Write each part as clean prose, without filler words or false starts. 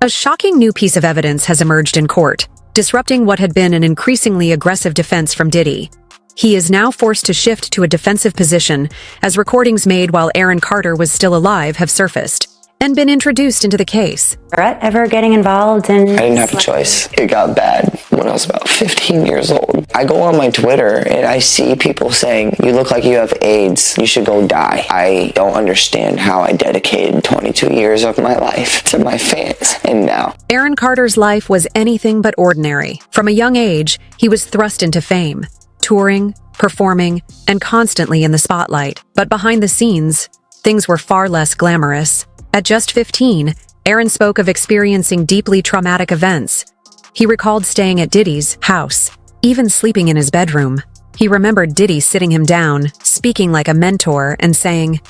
A shocking new piece of evidence has emerged in court, disrupting what had been an increasingly aggressive defense from Diddy. He is now forced to shift to a defensive position as recordings made while Aaron Carter was still alive have surfaced and been introduced into the case. Regret ever getting involved in... I didn't have a choice. It got bad when I was about 15 years old. I go on my Twitter and I see people saying, "You look like you have AIDS. You should go die." I don't understand how I dedicated 22 years of my life to my fans. And now Aaron Carter's life was anything but ordinary. From a young age, he was thrust into fame, touring, performing, and constantly in the spotlight. But behind the scenes, things were far less glamorous. At just 15, Aaron spoke of experiencing deeply traumatic events. He recalled staying at Diddy's house, even sleeping in his bedroom. He remembered Diddy sitting him down, speaking like a mentor, and saying,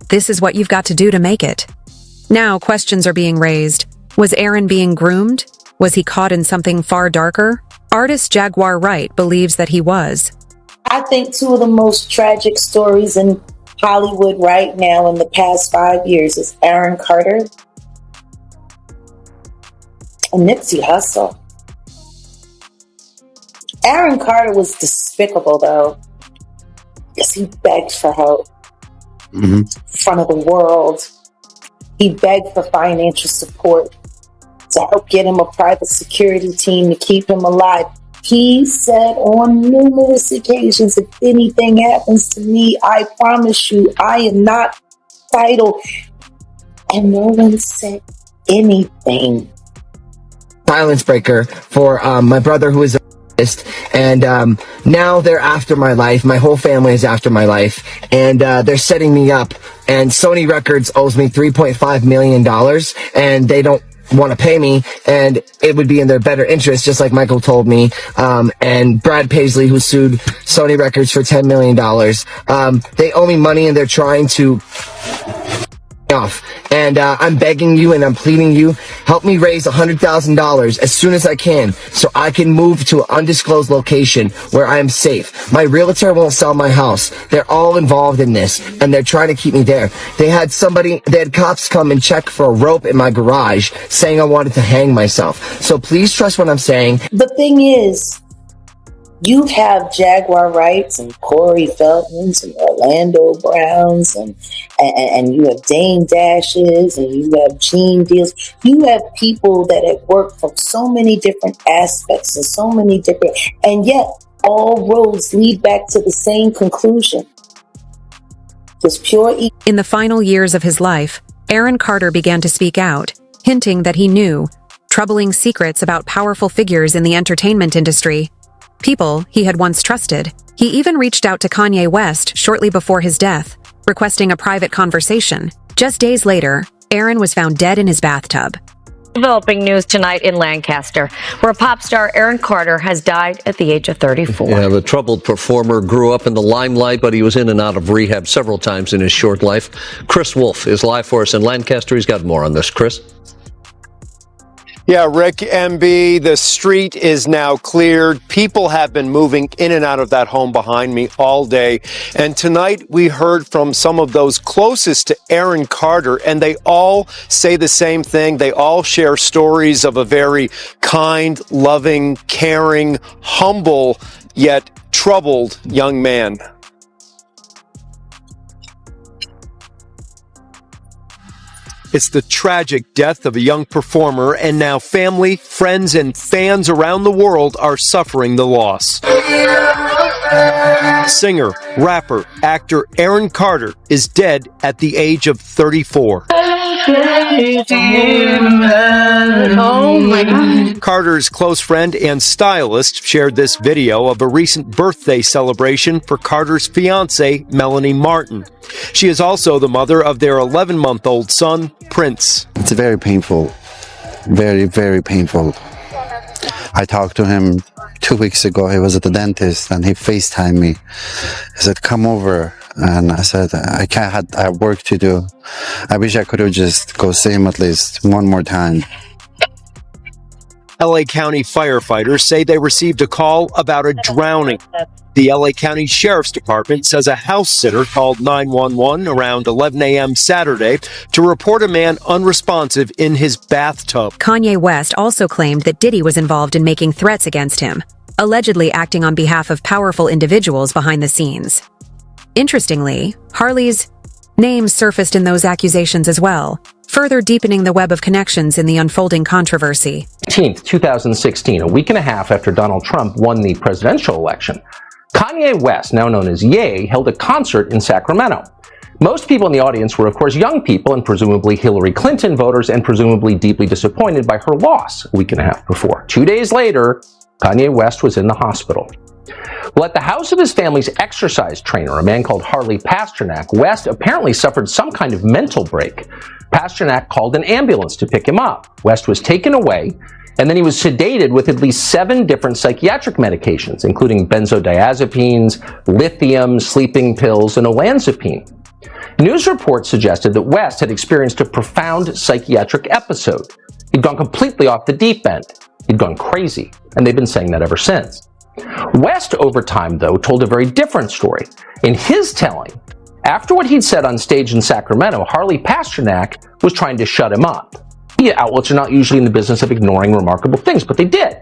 "This is what you've got to do to make it." Now questions are being raised. Was Aaron being groomed? Was he caught in something far darker? Artist Jaguar Wright believes that he was. I think two of the most tragic stories in Hollywood right now in the past 5 years is Aaron Carter and Nipsey Hussle. Aaron Carter was despicable, though, because he begged for help in front of the world. He begged for financial support to help get him a private security team to keep him alive. He said on numerous occasions, "If anything happens to me, I promise you, I am not title." And no one said anything. Silence breaker for my brother, who is a artist, and now they're after my life. My whole family is after my life, and they're setting me up. And Sony Records owes me $3.5 million, and they don't want to pay me, and it would be in their better interest, just like Michael told me. And Brad Paisley, who sued Sony Records for $10 million, they owe me money, and they're trying to off. And I'm begging you and I'm pleading you, help me raise $100,000 as soon as I can so I can move to an undisclosed location where I am safe. My realtor won't sell my house. They're all involved in this, and they're trying to keep me there. They had cops come and check for a rope in my garage saying I wanted to hang myself. So please trust what I'm saying. The thing is, you have Jaguar Wrights and Corey Feldmans and Orlando Browns and you have Dame Dashes and you have Gene Deals. You have people that have worked from so many different aspects and so many different, and yet all roads lead back to the same conclusion. Just pure In the final years of his life, Aaron Carter began to speak out, hinting that he knew troubling secrets about powerful figures in the entertainment industry. People he had once trusted. He even reached out to Kanye West shortly before his death, requesting a private conversation. Just days later, Aaron was found dead in his bathtub. Developing news tonight in Lancaster, where pop star Aaron Carter has died at the age of 34. Yeah, the troubled performer grew up in the limelight, but he was in and out of rehab several times in his short life. Chris Wolf is live for us in Lancaster. He's got more on this. Chris? Yeah, Rick, MB, the street is now cleared. People have been moving in and out of that home behind me all day. And tonight we heard from some of those closest to Aaron Carter, and they all say the same thing. They all share stories of a very kind, loving, caring, humble, yet troubled young man. It's the tragic death of a young performer, and now family, friends, and fans around the world are suffering the loss. Singer, rapper, actor Aaron Carter is dead at the age of 34. Oh my God. Carter's close friend and stylist shared this video of a recent birthday celebration for Carter's fiancée, Melanie Martin. She is also the mother of their 11-month-old son, Prince. It's very painful. Very, very painful. I talked to him 2 weeks ago. He was at the dentist and he FaceTimed me. He said, "Come over." And I said, I have work to do. I wish I could have just go see him at least one more time. LA County firefighters say they received a call about a drowning. The LA County Sheriff's Department says a house sitter called 911 around 11 a.m. Saturday to report a man unresponsive in his bathtub. Kanye West also claimed that Diddy was involved in making threats against him, allegedly acting on behalf of powerful individuals behind the scenes. Interestingly, Harley's name surfaced in those accusations as well, further deepening the web of connections in the unfolding controversy. 18th, 2016, a week and a half after Donald Trump won the presidential election, Kanye West, now known as Ye, held a concert in Sacramento. Most people in the audience were, of course, young people and presumably Hillary Clinton voters and presumably deeply disappointed by her loss a week and a half before. 2 days later, Kanye West was in the hospital. Well, at the house of his family's exercise trainer, a man called Harley Pasternak, West apparently suffered some kind of mental break. Pasternak called an ambulance to pick him up. West was taken away, and then he was sedated with at least 7 different psychiatric medications, including benzodiazepines, lithium, sleeping pills, and olanzapine. News reports suggested that West had experienced a profound psychiatric episode. He'd gone completely off the deep end. He'd gone crazy, and they've been saying that ever since. West, over time, though, told a very different story. In his telling, after what he'd said on stage in Sacramento, Harley Pasternak was trying to shut him up. Media outlets are not usually in the business of ignoring remarkable things, but they did.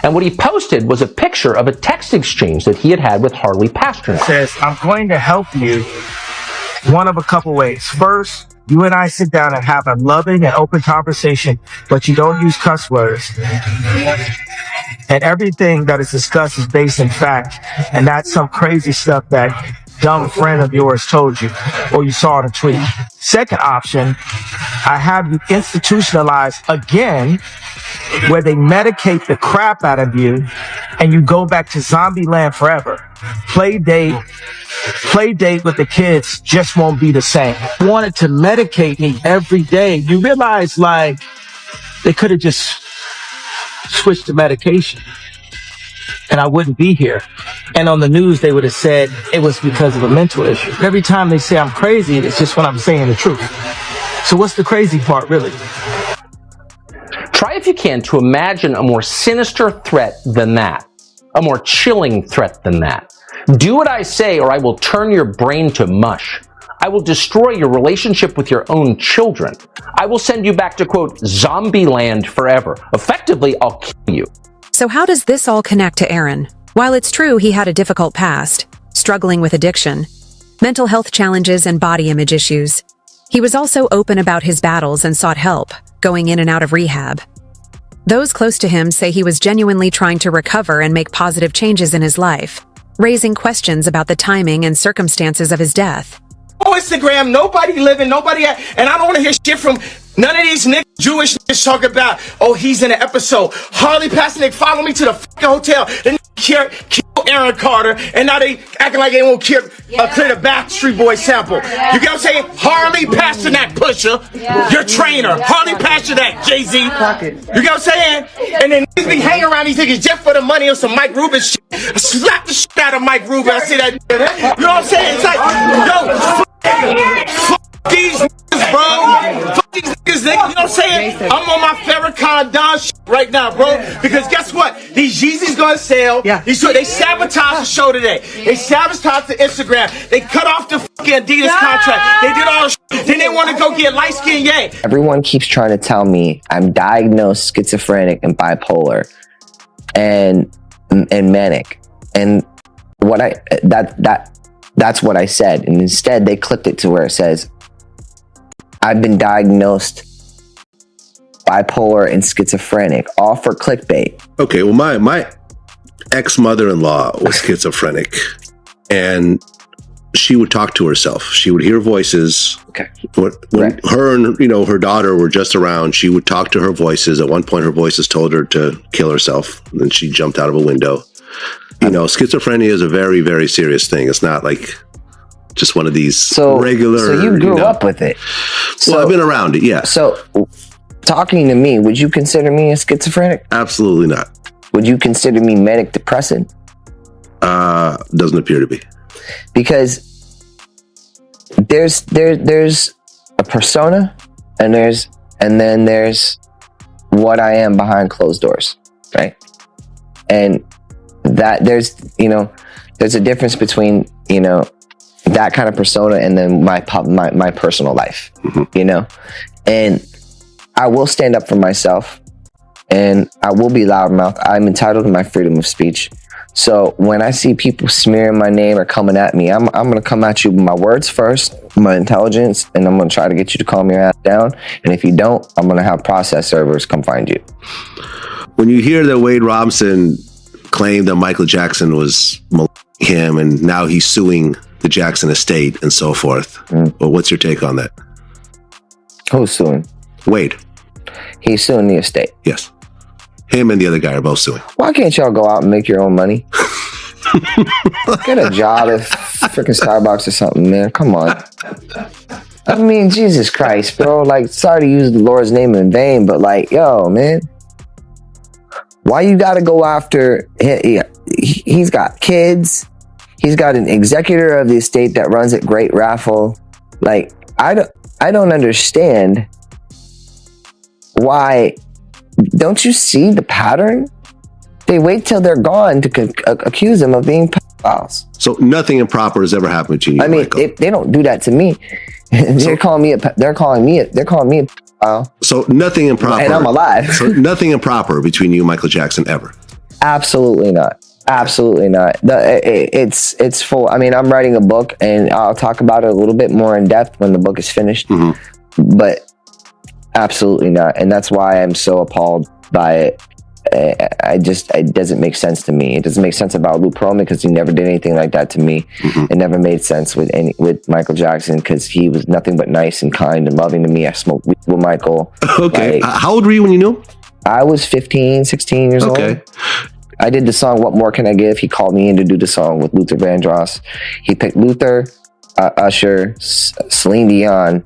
And what he posted was a picture of a text exchange that he had had with Harley Pasternak. It says, I'm going to help you one of a couple ways. First, you and I sit down and have a loving and open conversation, but you don't use cuss words. And everything that is discussed is based in fact, and that's some crazy stuff that dumb friend of yours told you, or you saw in a tweet. Second option, I have you institutionalized again, where they medicate the crap out of you, and you go back to zombie land forever. Play date with the kids just won't be the same. Wanted to medicate me every day. You realize, like, they could have just switched the medication and I wouldn't be here. And on the news, they would have said it was because of a mental issue. Every time they say I'm crazy, it's just when I'm saying the truth. So what's the crazy part, really? Try, if you can, to imagine a more sinister threat than that, a more chilling threat than that. Do what I say or I will turn your brain to mush. I will destroy your relationship with your own children. I will send you back to, quote, zombie land forever. Effectively, I'll kill you. So how does this all connect to Aaron? While it's true he had a difficult past, struggling with addiction, mental health challenges, and body image issues, he was also open about his battles and sought help, going in and out of rehab. Those close to him say he was genuinely trying to recover and make positive changes in his life, raising questions about the timing and circumstances of his death. Instagram, nobody living, nobody, and I don't want to hear shit from none of these niggas, Jewish niggas talking about, oh, he's in an episode. Harley Pasternak follow me to the fucking hotel, then kill Aaron Carter, and now they acting like they won't clear the Backstreet Boys sample. You get what I'm saying? Harley Pasternak, Pusha, your trainer, Harley Pasternak, Jay-Z. You get what I'm saying? And then niggas be hanging around these niggas just for the money or some Mike Rubin shit. I slap the shit out of Mike Rubin. I see that. You know what I'm saying? It's like, yo, fuck these niggas, bro. Fuck these niggas, nigga. You know what I'm saying? I'm on my Farrakhan Don shit right now, bro. Because guess what? These Yeezys gonna sell. They sabotaged the show today. They sabotaged the Instagram. They cut off the fucking Adidas contract. They did all the shit. Then they want to go get light skin Ye. Everyone keeps trying to tell me I'm diagnosed schizophrenic and bipolar and manic. And what that's what I said. And instead they clipped it to where it says, I've been diagnosed bipolar and schizophrenic, all for clickbait. Okay, well, my ex-mother-in-law was schizophrenic, and she would talk to herself. She would hear voices. Okay. When her and her daughter were just around, she would talk to her voices. At one point, her voices told her to kill herself. And then she jumped out of a window. Schizophrenia is a very, very serious thing. It's not like just one of these regular. So you grew up with it. Well, I've been around it. Yeah. So, talking to me, would you consider me a schizophrenic? Absolutely not. Would you consider me manic depressive? Doesn't appear to be. Because there's a persona, and then there's what I am behind closed doors, right? And that there's a difference between, that kind of persona and then my personal life, and I will stand up for myself and I will be loudmouth. I'm entitled to my freedom of speech. So when I see people smearing my name or coming at me, I'm going to come at you with my words first, my intelligence, and I'm going to try to get you to calm your ass down. And if you don't, I'm going to have process servers come find you. When you hear that Wade Robson claimed that Michael Jackson was molesting him and now he's suing the Jackson estate and so forth, well, what's your take on that? Who's suing? Wade. He's suing the estate. Yes. Him and the other guy are both suing. Why can't y'all go out and make your own money? Get a job at freaking Starbucks or something, man. Come on. I mean, Jesus Christ, bro. Like, sorry to use the Lord's name in vain, but like, yo, man. Why you gotta go after him? He's got kids. He's got an executor of the estate that runs it Great Raffle. Like, I don't understand why. Don't you see the pattern? They wait till they're gone to accuse them of being pedophiles. So nothing improper has ever happened to you. I mean, Michael. they don't do that to me. They're calling me a pedophile. So nothing improper. And I'm alive. So nothing improper between you and Michael Jackson ever. Absolutely not. Absolutely not. It's full. I mean, I'm writing a book, and I'll talk about it a little bit more in depth when the book is finished. But absolutely not. And that's why I'm so appalled by it. It doesn't make sense to me. It doesn't make sense about Lou Pearlman because he never did anything like that to me. It never made sense with Michael Jackson because he was nothing but nice and kind and loving to me. I smoked weed with Michael. Okay. How old were you when you knew him? I was 15, 16 years old. I did the song What More Can I Give? He called me in to do the song with Luther Vandross. He picked Luther, Usher, Celine Dion,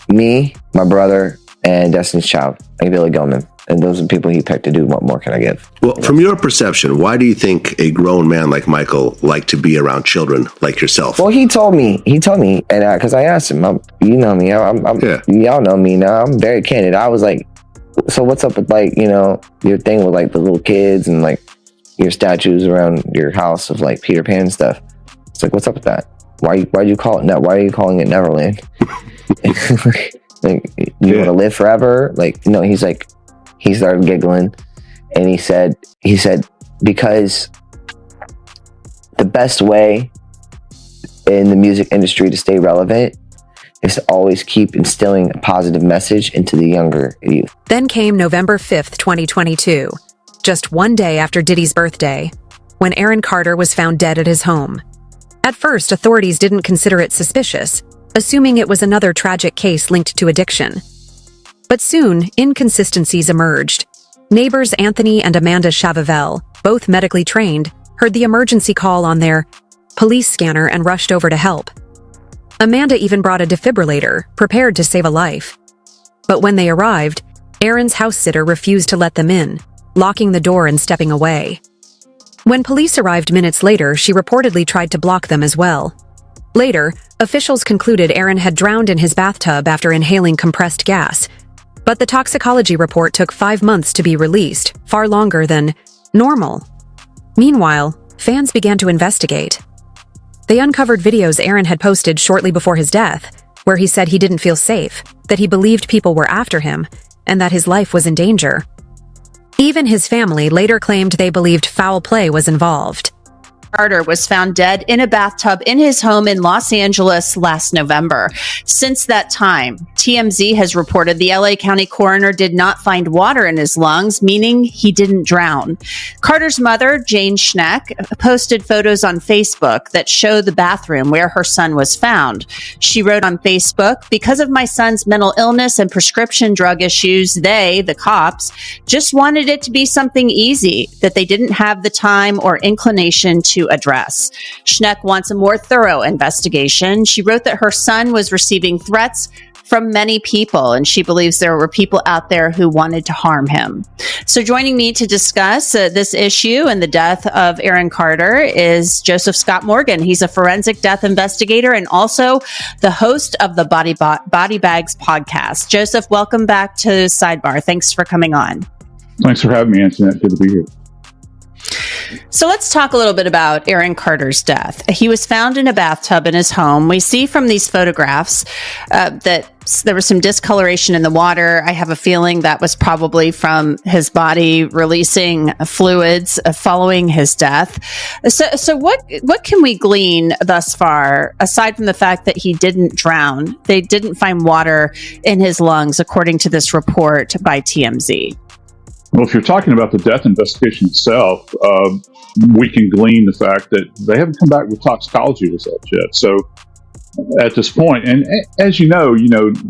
me, my brother, and Destiny's Child, and Billy Gilman. And those are the people he picked to do What More Can I Give? Well, from your perception, why do you think a grown man like Michael liked to be around children like yourself? Well, he told me, and because I asked him, you know me, y'all know me now, I'm very candid. I was like, so what's up with like, your thing with like the little kids and like your statues around your house of like Peter Pan and stuff? It's like, what's up with that? Why'd you call it why are you calling it Neverland? Like, you want to live forever? Like, no, he started giggling and he said, because the best way in the music industry to stay relevant is to always keep instilling a positive message into the younger youth. Then came November 5th, 2022, just one day after Diddy's birthday, when Aaron Carter was found dead at his home. At first, authorities didn't consider it suspicious, assuming it was another tragic case linked to addiction. But soon, inconsistencies emerged. Neighbors Anthony and Amanda Chavavel, both medically trained, heard the emergency call on their police scanner and rushed over to help. Amanda even brought a defibrillator, prepared to save a life. But when they arrived, Aaron's house sitter refused to let them in, locking the door and stepping away. When police arrived minutes later, she reportedly tried to block them as well. Later, officials concluded Aaron had drowned in his bathtub after inhaling compressed gas. But the toxicology report took 5 months to be released, far longer than normal. Meanwhile, fans began to investigate. They uncovered videos Aaron had posted shortly before his death, where he said he didn't feel safe, that he believed people were after him, and that his life was in danger. Even his family later claimed they believed foul play was involved. Carter was found dead in a bathtub in his home in Los Angeles last November. Since that time, TMZ has reported the LA County coroner did not find water in his lungs, meaning he didn't drown. Carter's mother, Jane Schneck, posted photos on Facebook that show the bathroom where her son was found. She wrote on Facebook, "Because of my son's mental illness and prescription drug issues, they, the cops, just wanted it to be something easy that they didn't have the time or inclination to address." Schneck wants a more thorough investigation. She wrote that her son was receiving threats, from many people, and she believes there were people out there who wanted to harm him. So joining me to discuss this issue and the death of Aaron Carter is Joseph Scott Morgan. He's a forensic death investigator and also the host of the Body Bags podcast. Joseph, welcome back to Sidebar. Thanks for coming on. Thanks for having me, Antoinette. Good to be here. So let's talk a little bit about Aaron Carter's death. He was found in a bathtub in his home. We see from these photographs that there was some discoloration in the water. I have a feeling that was probably from his body releasing fluids following his death. So what can we glean thus far, aside from the fact that he didn't drown? They didn't find water in his lungs, according to this report by TMZ. Well, if you're talking about the death investigation itself, we can glean the fact that they haven't come back with toxicology results yet. So at this point, and as you know,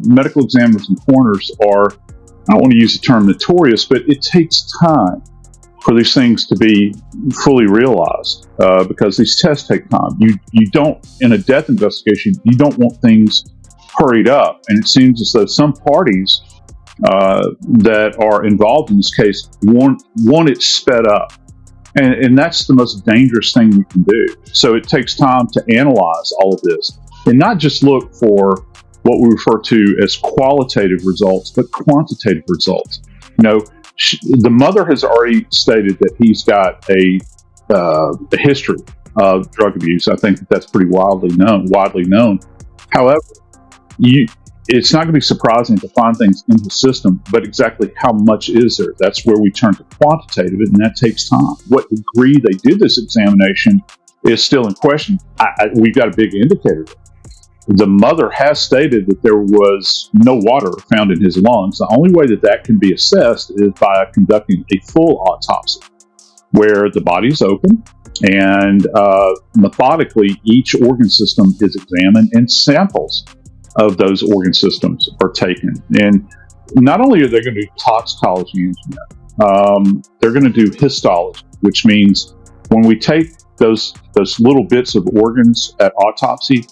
medical examiners and coroners are, I don't want to use the term notorious, but it takes time for these things to be fully realized because these tests take time. You don't, in a death investigation, you don't want things hurried up. And it seems as though some parties that are involved in this case want it sped up. And that's the most dangerous thing you can do. So it takes time to analyze all of this and not just look for what we refer to as qualitative results, but quantitative results. The mother has already stated that he's got a history of drug abuse. I think that's pretty widely known. However, it's not going to be surprising to find things in the system, but exactly how much is there? That's where we turn to quantitative, and that takes time. What degree they did this examination is still in question. We've got a big indicator. The mother has stated that there was no water found in his lungs. The only way that can be assessed is by conducting a full autopsy, where the body is open and methodically each organ system is examined and samples of those organ systems are taken. And not only are they going to do toxicology, they're going to do histology, which means when we take those little bits of organs at autopsy,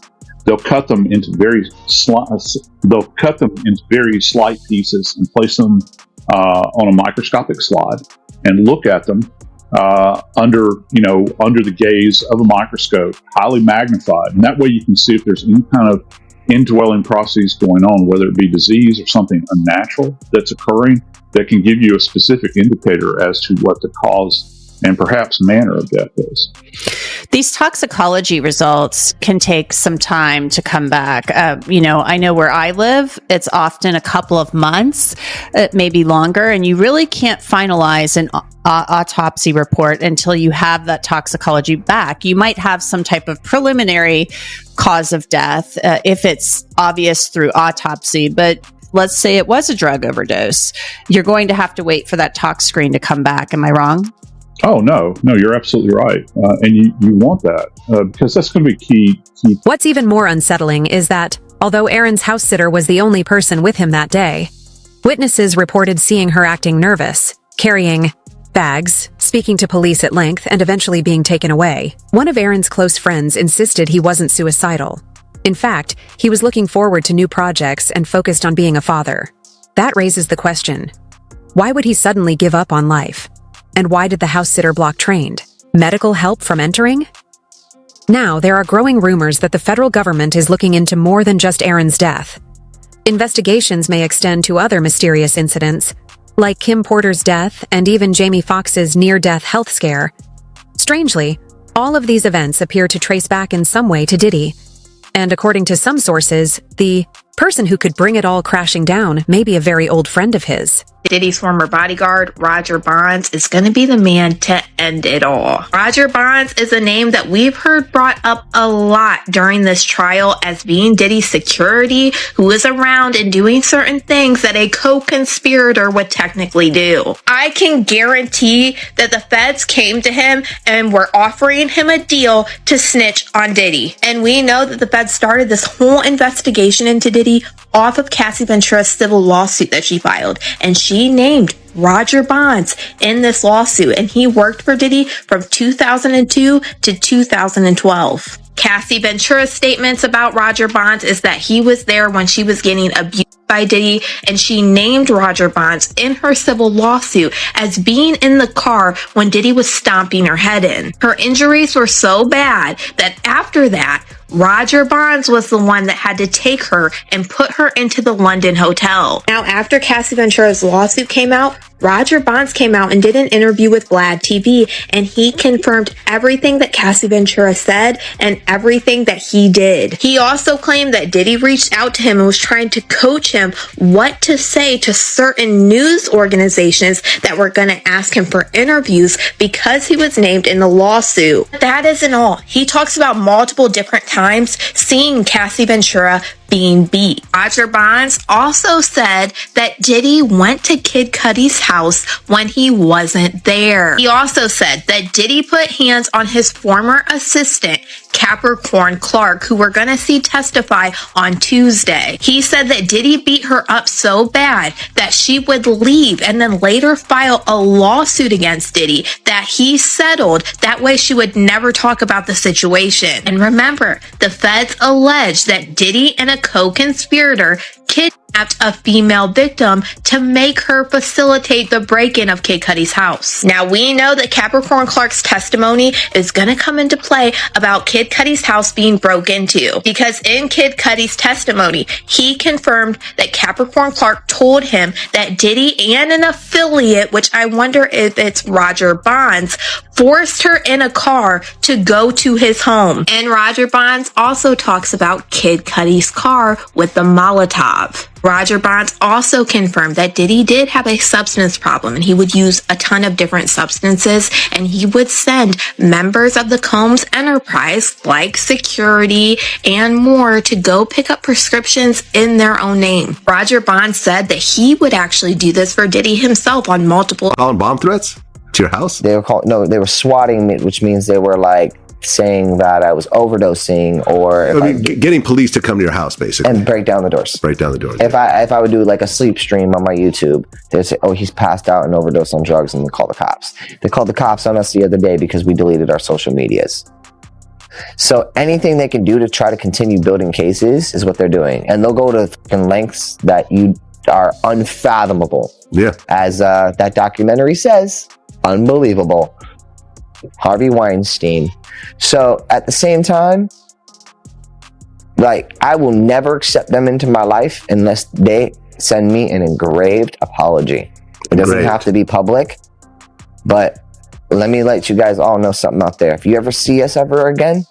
they'll cut them into very slight pieces and place them on a microscopic slide and look at them under the gaze of a microscope, highly magnified. And that way you can see if there's any kind of indwelling processes going on, whether it be disease or something unnatural that's occurring, that can give you a specific indicator as to what the cause and perhaps manner of death is. These toxicology results can take some time to come back. I know where I live, it's often a couple of months, maybe longer, and you really can't finalize an autopsy report until you have that toxicology back. You might have some type of preliminary cause of death if it's obvious through autopsy, but let's say it was a drug overdose. You're going to have to wait for that tox screen to come back. Am I wrong? Oh, no, you're absolutely right. And you want that because that's going to be key. What's even more unsettling is that, although Aaron's house sitter was the only person with him that day, witnesses reported seeing her acting nervous, carrying bags, speaking to police at length, and eventually being taken away. One of Aaron's close friends insisted he wasn't suicidal. In fact, he was looking forward to new projects and focused on being a father. That raises the question, why would he suddenly give up on life? And why did the house sitter block trained? Medical help from entering? Now, there are growing rumors that the federal government is looking into more than just Aaron's death. Investigations may extend to other mysterious incidents, like Kim Porter's death and even Jamie Foxx's near-death health scare. Strangely, all of these events appear to trace back in some way to Diddy. And according to some sources, the person who could bring it all crashing down may be a very old friend of his. Diddy's former bodyguard, Roger Bonds, is going to be the man to end it all. Roger Bonds is a name that we've heard brought up a lot during this trial as being Diddy's security, who is around and doing certain things that a co-conspirator would technically do. I can guarantee that the feds came to him and were offering him a deal to snitch on Diddy. And we know that the feds started this whole investigation into Diddy off of Cassie Ventura's civil lawsuit that she filed. And she named Roger Bonds in this lawsuit. And he worked for Diddy from 2002 to 2012. Cassie Ventura's statements about Roger Bonds is that he was there when she was getting abused by Diddy, and she named Roger Bonds in her civil lawsuit as being in the car when Diddy was stomping her head in. Her injuries were so bad that after that, Roger Bonds was the one that had to take her and put her into the London hotel. Now, after Cassie Ventura's lawsuit came out, Roger Bonds came out and did an interview with Vlad TV, and he confirmed everything that Cassie Ventura said and everything that he did. He also claimed that Diddy reached out to him and was trying to coach him what to say to certain news organizations that were going to ask him for interviews because he was named in the lawsuit. But that isn't all. He talks about multiple different times seeing Cassie Ventura being beat. Roger Bonds also said that Diddy went to Kid Cudi's house when he wasn't there. He also said that Diddy put hands on his former assistant, Capricorn Clark, who we're going to see testify on Tuesday. He said that Diddy beat her up so bad that she would leave and then later file a lawsuit against Diddy that he settled. That way she would never talk about the situation. And remember, the feds allege that Diddy and a co-conspirator kidnapped a female victim to make her facilitate the break-in of Kid Cudi's house. Now, we know that Capricorn Clark's testimony is going to come into play about Kid Cudi's house being broke into, because in Kid Cudi's testimony, he confirmed that Capricorn Clark told him that Diddy and an affiliate, which I wonder if it's Roger Bonds, forced her in a car to go to his home. And Roger Bonds also talks about Kid Cudi's car with the Molotov. Roger Bonds also confirmed that Diddy did have a substance problem and he would use a ton of different substances, and he would send members of the Combs enterprise like security and more to go pick up prescriptions in their own name. Roger Bonds said that he would actually do this for Diddy himself on multiple bomb threats to your house. They were swatting me, which means they were like saying that I was overdosing, or getting police to come to your house basically and break down the doors. Break down the doors. If I would do like a sleep stream on my YouTube, they'd say, "Oh, he's passed out and overdosed on drugs," and they call the cops. They called the cops on us the other day because we deleted our social medias. So anything they can do to try to continue building cases is what they're doing, and they'll go to fucking lengths that you are unfathomable. Yeah, as that documentary says, unbelievable. Harvey Weinstein. So at the same time, like, I will never accept them into my life unless they send me an engraved apology. It doesn't have to be public, but let me let you guys all know something out there. If you ever see us ever again,